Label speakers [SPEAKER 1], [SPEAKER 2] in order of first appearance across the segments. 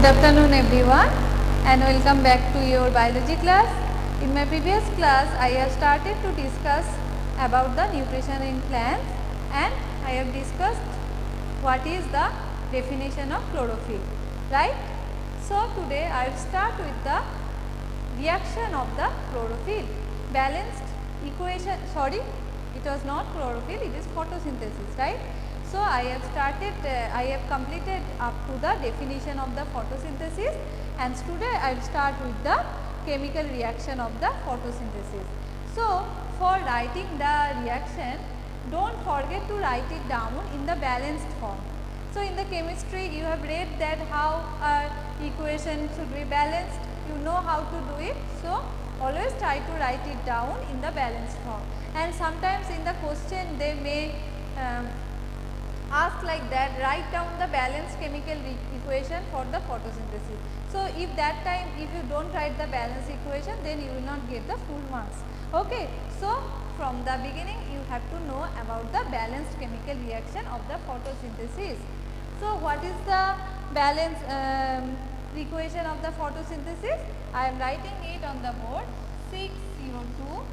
[SPEAKER 1] Good afternoon everyone and welcome back to your biology class. In my previous class I have started to discuss about the nutrition in plants and I have discussed what is the definition of chlorophyll, right? So today I will start with the reaction of the chlorophyll. Balanced equation, sorry, it was not chlorophyll, it is photosynthesis, right? So I have started, I have completed up to the definition of the photosynthesis, and today I will start with the chemical reaction of the photosynthesis. So for writing the reaction, don't forget to write it down in the balanced form. So in the chemistry you have read that how equation should be balanced, you know how to do it. So always try to write it down in the balanced form, and sometimes in the question they may ask like that, write down the balanced chemical equation for the photosynthesis. So if that time if you don't write the balanced equation, then you will not get the full marks. Okay. So from the beginning you have to know about the balanced chemical reaction of the photosynthesis. So what is the balanced equation of the photosynthesis? I am writing it on the board. 6CO2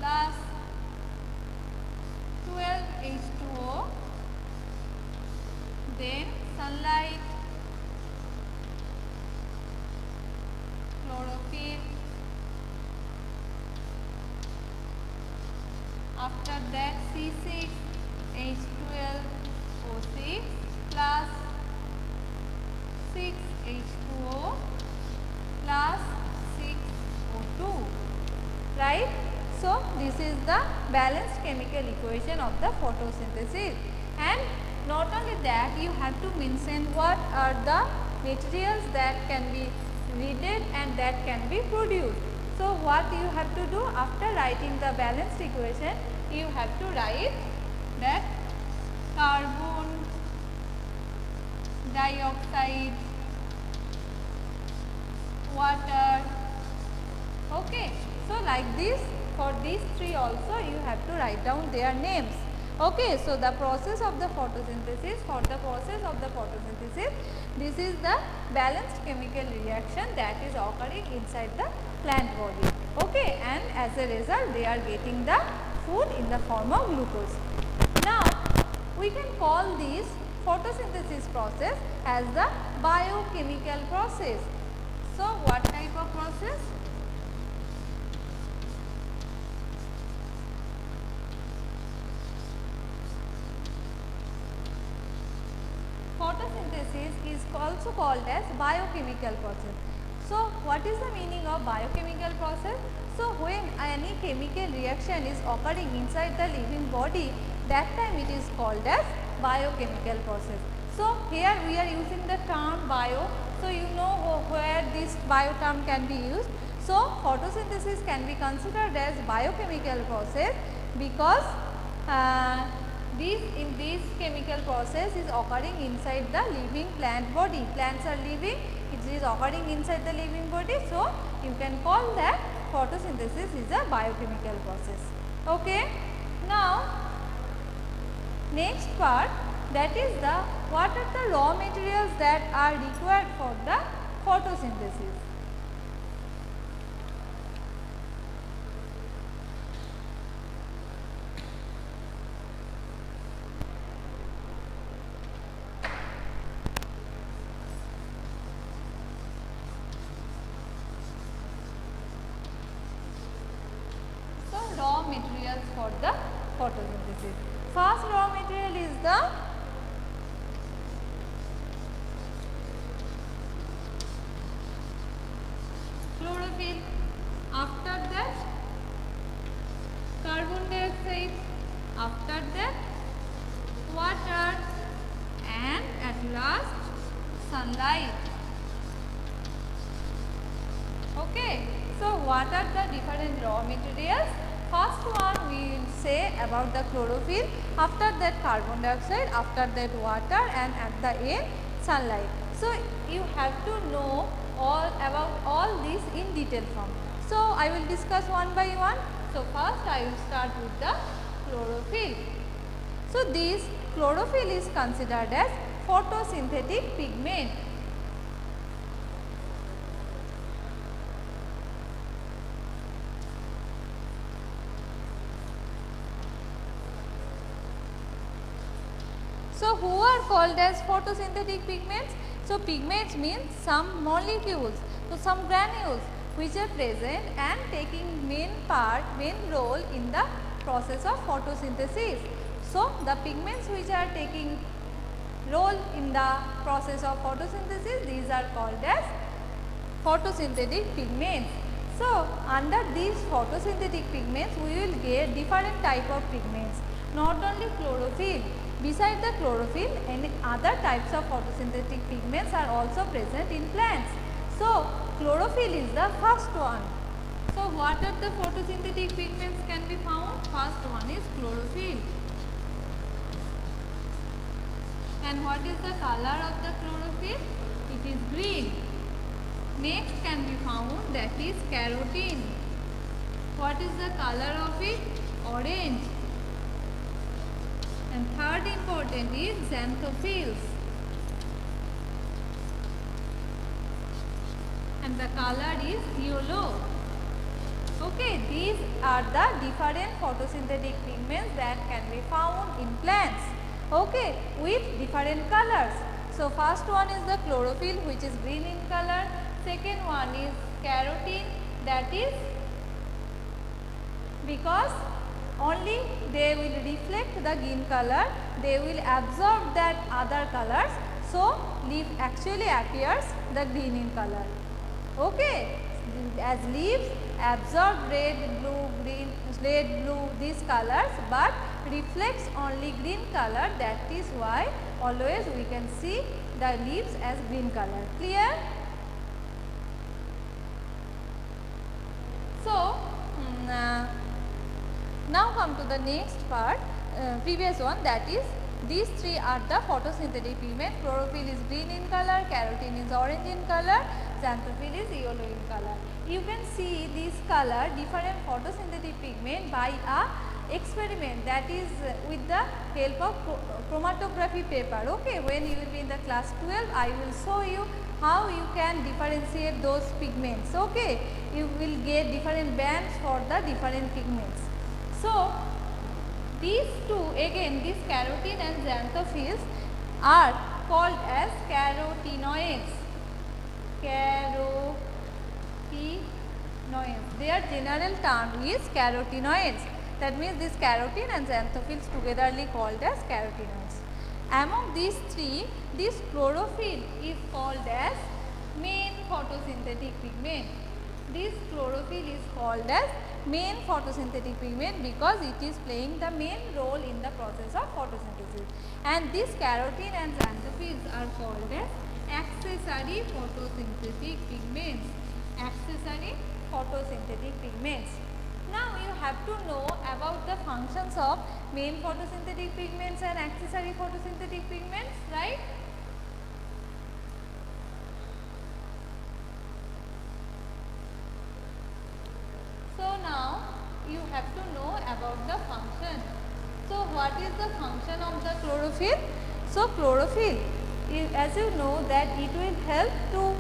[SPEAKER 1] plus 12H2O, then sunlight, chlorophyll, after that C6H12O6 plus 6H2O plus 6O2, right? So this is the balanced chemical equation of the photosynthesis, and not only that, you have to mention what are the materials that can be needed and that can be produced. So what you have to do after writing the balanced equation, you have to write that carbon dioxide, water, okay. So like this, for these three also you have to write down their names. Okay, so the process of the photosynthesis, for the process of the photosynthesis, this is the balanced chemical reaction that is occurring inside the plant body. Okay, and as a result they are getting the food in the form of glucose. Now we can call this photosynthesis process as the biochemical process. So what type of process? Photosynthesis is also called as biochemical process. So what is the meaning of biochemical process? So when any chemical reaction is occurring inside the living body, that time it is called as biochemical process. So here we are using the term bio, so you know where this bio term can be used. So photosynthesis can be considered as biochemical process because this chemical process is occurring inside the living plant body. Plants are living, it is occurring inside the living body. So you can call that photosynthesis is a biochemical process. Okay. Now next part, that is the what are the raw materials that are required for the photosynthesis. Raw materials for the photosynthesis. First raw material is the chlorophyll, after that carbon dioxide, after that water, and at last sunlight. Okay. So what are the different raw materials? First one we will say about the chlorophyll, after that carbon dioxide, after that water, and at the end sunlight. So you have to know all about all this in detail form. So I will discuss one by one. So first I will start with the chlorophyll. So this chlorophyll is considered as photosynthetic pigment. So who are called as photosynthetic pigments? So pigments means some molecules, so some granules which are present and taking main role in the process of photosynthesis. So the pigments which are taking role in the process of photosynthesis, these are called as photosynthetic pigments. So under these photosynthetic pigments we will get different type of pigments, not only chlorophyll. Besides the chlorophyll, any other types of photosynthetic pigments are also present in plants. So chlorophyll is the first one. So what are the photosynthetic pigments can be found? First one is chlorophyll. And what is the color of the chlorophyll? It is green. Next can be found, that is carotene. What is the color of it? Orange. And third important is xanthophylls. And the color is yellow. Okay, these are the different photosynthetic pigments that can be found in plants. Okay, with different colors. So first one is the chlorophyll, which is green in color. Second one is carotene, that is because only they will reflect the green color, they will absorb that other colors. So leaf actually appears the green in color. Okay, as leaves absorb red, blue these colors, but reflects only green color. That is why always we can see the leaves as green color. Clear? So now come to the next part, previous one, that is these three are the photosynthetic pigment. Chlorophyll is green in color, carotene is orange in color, xanthophylls is yellow in color. You can see this color different photosynthetic pigment by a experiment, that is with the help of chromatography paper. Okay, when you will be in the class 12, I will show you how you can differentiate those pigments. Okay, you will get different bands for the different pigments. So these two, again this carotene and xanthophylls are called as carotenoids. Carotenoids. Their general term is carotenoids. That means this carotene and xanthophylls togetherly called as carotenoids. Among these three, this chlorophyll is called as main photosynthetic pigment. This chlorophyll is called as main photosynthetic pigment because it is playing the main role in the process of photosynthesis. And this carotene and xanthophylls are called as accessory photosynthetic pigments. Accessory photosynthetic pigments. Now you have to know about the functions of main photosynthetic pigments and accessory photosynthetic pigments, right? So now you have to know about the function. So what is the function of the chlorophyll? So chlorophyll, as you know that it will help to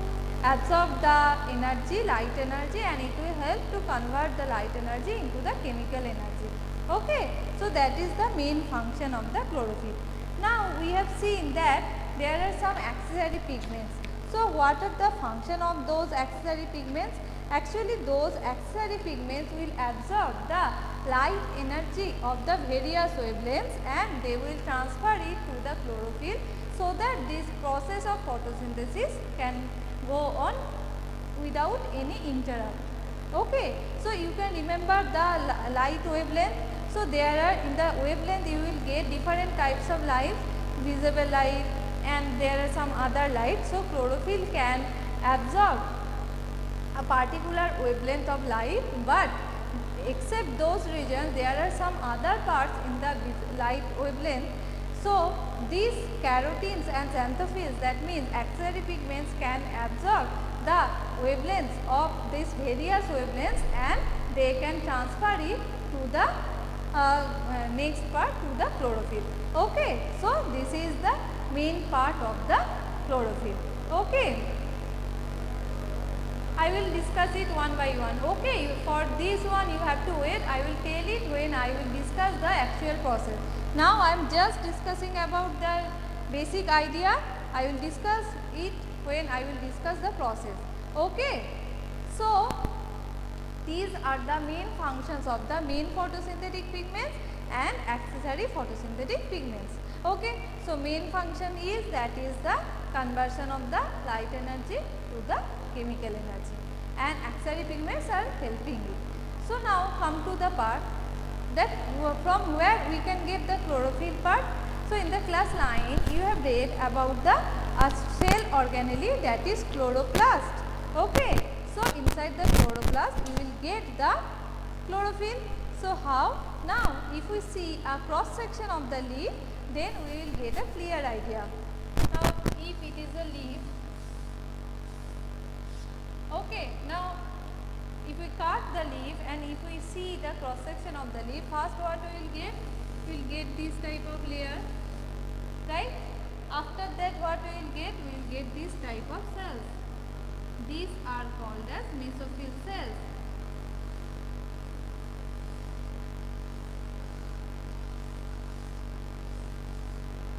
[SPEAKER 1] absorb the energy, light energy, and it will help to convert the light energy into the chemical energy. Okay, so that is the main function of the chlorophyll. Now we have seen that there are some accessory pigments. So what are the function of those accessory pigments? Actually those accessory pigments will absorb the light energy of the various wavelengths and they will transfer it to the chlorophyll so that this process of photosynthesis can go on without any interrupt. Okay, so you can remember the light wavelength. So there are in the wavelength you will get different types of light, visible light, and there are some other light. So chlorophyll can absorb a particular wavelength of light, but except those regions there are some other parts in the light wavelength. So these carotenes and xanthophylls, that means accessory pigments, can absorb the wavelengths of these various wavelengths and they can transfer it to the next part, to the chlorophyll. Okay, so this is the main part of the chlorophyll. Okay. I will discuss it one by one. Okay, for this one you have to wait. I will tell it when I will discuss the actual process. Now I am just discussing about the basic idea. I will discuss it when I will discuss the process. Okay. So these are the main functions of the main photosynthetic pigments and accessory photosynthetic pigments. Okay. So main function is, that is the conversion of the light energy to the chemical energy, and accessory pigments are helping it. So now come to the part that from where we can get the chlorophyll part. So in the class 9 you have read about the cell organelle, that is chloroplast. Okay. So inside the chloroplast you will get the chlorophyll. So how? Now if we see a cross section of the leaf, then we will get a clear idea. Now if it is a leaf, okay, now if we cut the leaf and if we see the cross section of the leaf, first what we will get? We will get this type of layer, right? After that what we will get? We will get this type of cells. These are called as mesophyll cells.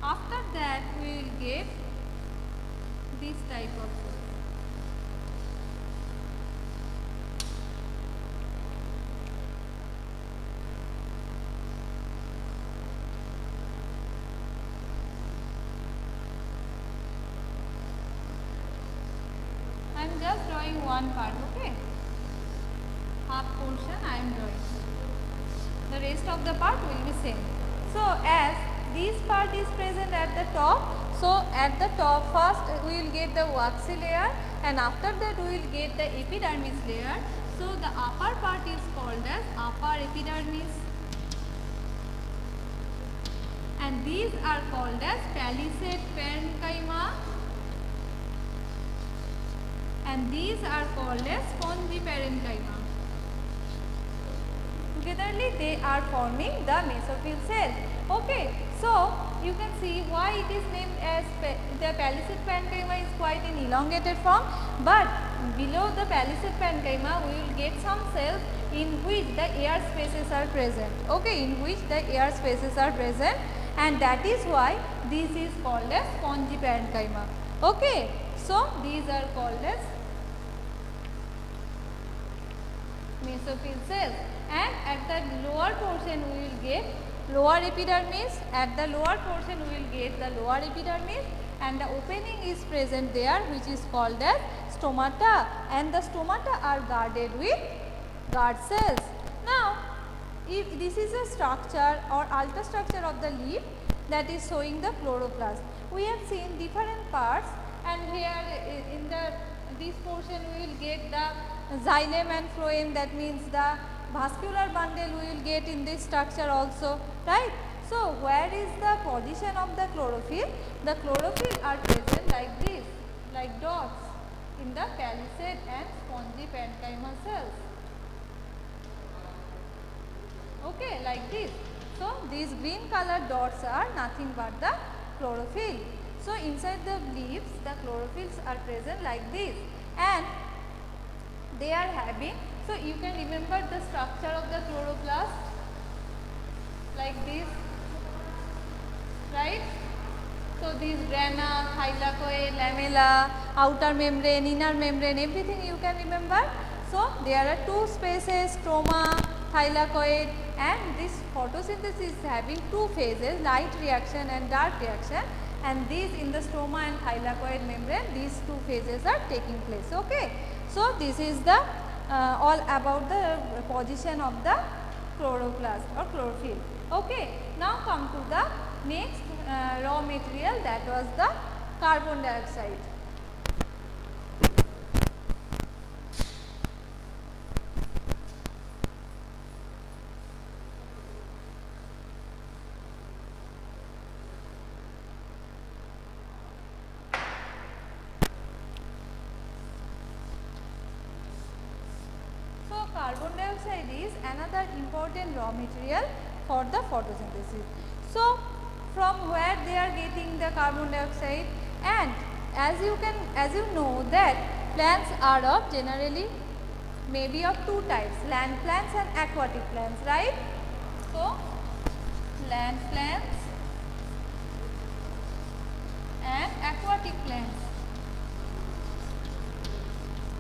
[SPEAKER 1] After that we will get this type of cells. I am just drawing one part, okay? Half portion I am drawing. The rest of the part will be same. So as this part is present at the top, so at the top first we will get the waxy layer, and after that we will get the epidermis layer. So the upper part is called as upper epidermis, and these are called as palisade parenchyma, and these are called as spongy parenchyma. Togetherly they are forming the mesophyll cell. Okay, so you can see why it is named as the palisade parenchyma is quite in elongated form, but below the palisade parenchyma we will get some cells in which the air spaces are present. Okay, in which the air spaces are present, and that is why this is called as spongy parenchyma. Okay, so these are called as mesophyll cells, and at the lower portion we will get lower epidermis. At the lower portion we will get the lower epidermis, and the opening is present there, which is called as stomata, and the stomata are guarded with guard cells. Now if this is a structure or ultrastructure of the leaf that is showing the chloroplast, we have seen different parts, and here in this portion we will get the xylem and phloem, that means the vascular bundle we will get in this structure also, right? So where is the position of the chlorophyll? The chlorophyll are present like this, like dots in the palisade and spongy parenchyma cells. Okay, like this. So these green colored dots are nothing but the chlorophyll. So inside the leaves the chlorophylls are present like this, and they are having, so you can remember the structure of the chloroplast like this, right? So these grana, thylakoid, lamella, outer membrane, inner membrane, everything you can remember. So there are two spaces, stroma, thylakoid, and this photosynthesis is having two phases, light reaction and dark reaction, and these in the stroma and thylakoid membrane, these two phases are taking place. Okay. So this is the all about the position of the chloroplast or chlorophyll. Okay. Now come to the next raw material, that was the carbon dioxide. Carbon dioxide is another important raw material for the photosynthesis. So from where they are getting the carbon dioxide, and as you know that plants are of generally maybe of two types, land plants and aquatic plants, right? So, land plants and aquatic plants.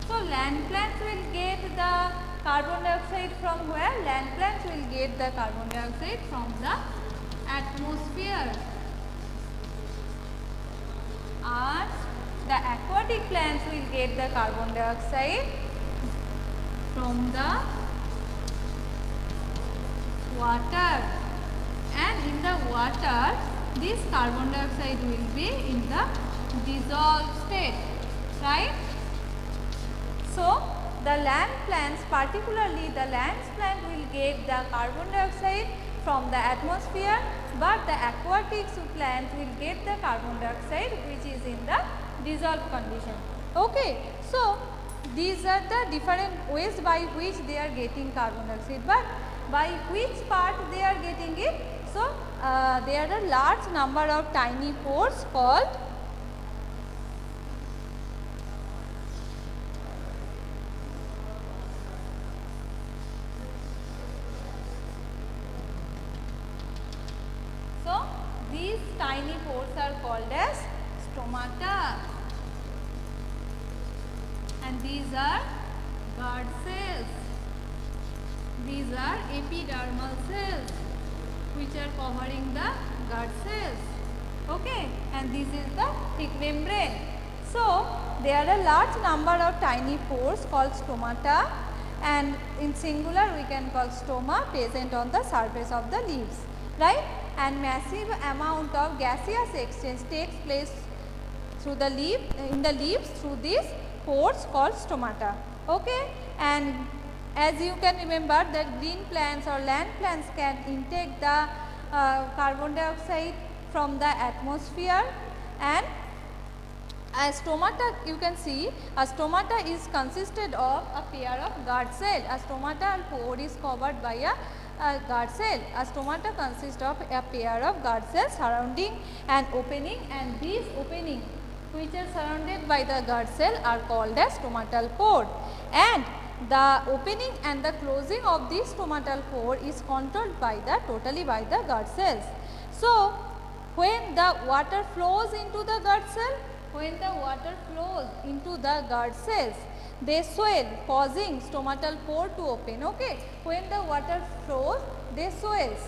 [SPEAKER 1] So, land plants will get the carbon dioxide from where? Land plants will get the carbon dioxide from the atmosphere. And the aquatic plants will get the carbon dioxide from the water, and in the water this carbon dioxide will be in the dissolved state, right? So, the land plants, particularly the land plant, will get the carbon dioxide from the atmosphere, but the aquatic plant will get the carbon dioxide which is in the dissolved condition. Okay. So, these are the different ways by which they are getting carbon dioxide, but by which part they are getting it? So, there are a large number of tiny pores called these tiny pores are called as stomata, and these are guard cells. These are epidermal cells which are covering the guard cells. Okay, and this is the thick membrane. So, there are a large number of tiny pores called stomata, and in singular we can call stoma, present on the surface of the leaves, right? And massive amount of gaseous exchange takes place through the leaf, in the leaves through these pores called stomata. Okay, and as you can remember that green plants or land plants can intake the carbon dioxide from the atmosphere, and a stomata, you can see a stomata is consisted of a pair of guard cell. A stomatal pore is covered by a guard cell. A stomata consists of a pair of guard cells surrounding an opening, and these openings which are surrounded by the guard cell are called as stomatal pore, and the opening and the closing of this stomatal pore is controlled by the totally by the guard cells. So, when the water flows into the guard cell, guard cells, they swell, causing stomatal pore to open. Okay, when the water flows, they swells.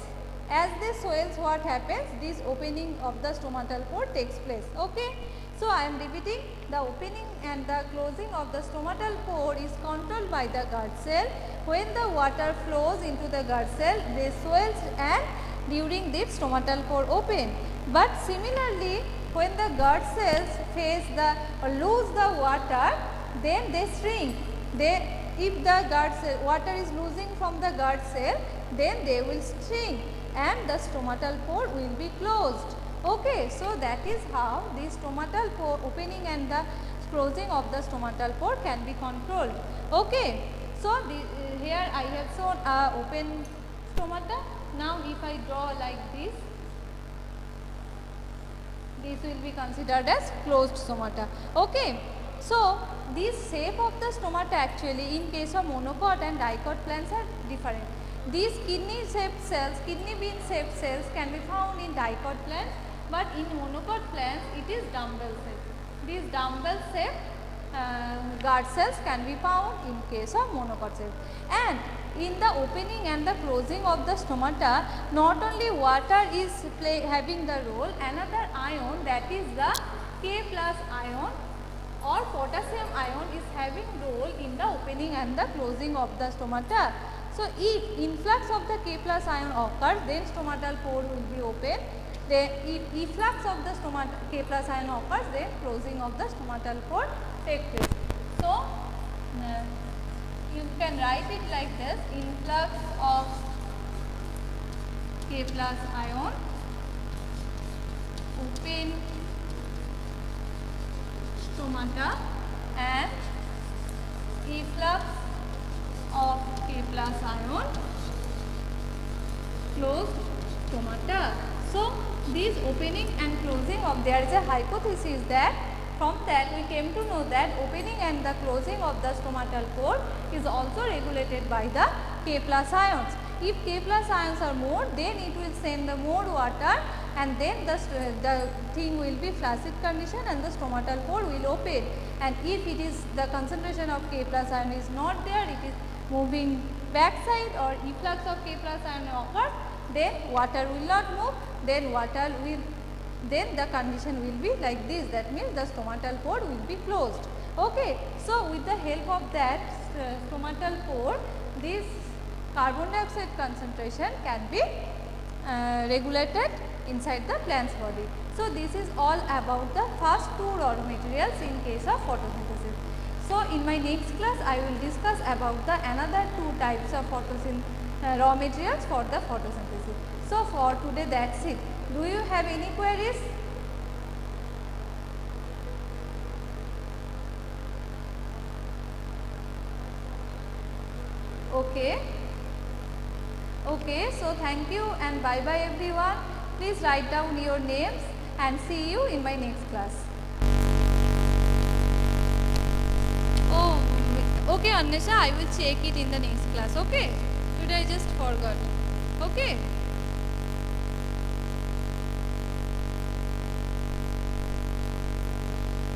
[SPEAKER 1] As they swells, what happens? This opening of the stomatal pore takes place. Okay. So, I am repeating, the opening and the closing of the stomatal pore is controlled by the guard cell. When the water flows into the guard cell, they swells, and during this stomatal pore open. But similarly, when the guard cells face the or lose the water, then they shrink. If the guard cell water is losing from the guard cell, then they will shrink and the stomatal pore will be closed. Okay, so that is how the stomatal pore opening and the closing of the stomatal pore can be controlled. Okay, so here I have shown a open stomata. Now, if I draw like this will be considered as closed stomata. Okay, so this shape of the stomata actually in case of monocot and dicot plants are different. These kidney shaped cells, kidney bean shaped cells can be found in dicot plants, but in monocot plants it is dumbbell shape. These dumbbell shaped guard cells can be found in case of monocot cells. And in the opening and the closing of the stomata, not only water is having the role, another ion, that is the K plus ion or potassium ion, is having role in the opening and the closing of the stomata. So, if influx of the K plus ion occurs, then stomatal pore will be open. Then if efflux of the K plus ion occurs, then closing of the stomatal pore takes place. So, you can write it like this: influx of K plus ion, open stomata, and efflux of K plus ion, closed stomata. So, this opening and closing of, there is a hypothesis that from that we came to know that opening and the closing of the stomatal pore is also regulated by the K plus ions. If K plus ions are more, then it will send the more water and then the thing will be flaccid condition and the stomatal pore will open. And if it is the concentration of K plus ion is not there, it is moving backside or efflux of K plus ion occurs, then water will not move, then then the condition will be like this, that means the stomatal pore will be closed. Okay. So, with the help of that stomatal pore, this carbon dioxide concentration can be regulated inside the plant's body. So, this is all about the first two raw materials in case of photosynthesis. So, in my next class I will discuss about the another two types of raw materials for the photosynthesis. So, for today that's it. Do you have any queries? Okay. Okay, so thank you and bye bye everyone. Please write down your names and see you in my next class. Oh, okay Annesha, I will check it in the next class. Okay, today I just forgot. Okay.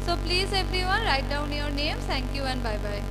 [SPEAKER 1] So please everyone write down your names. Thank you and bye bye.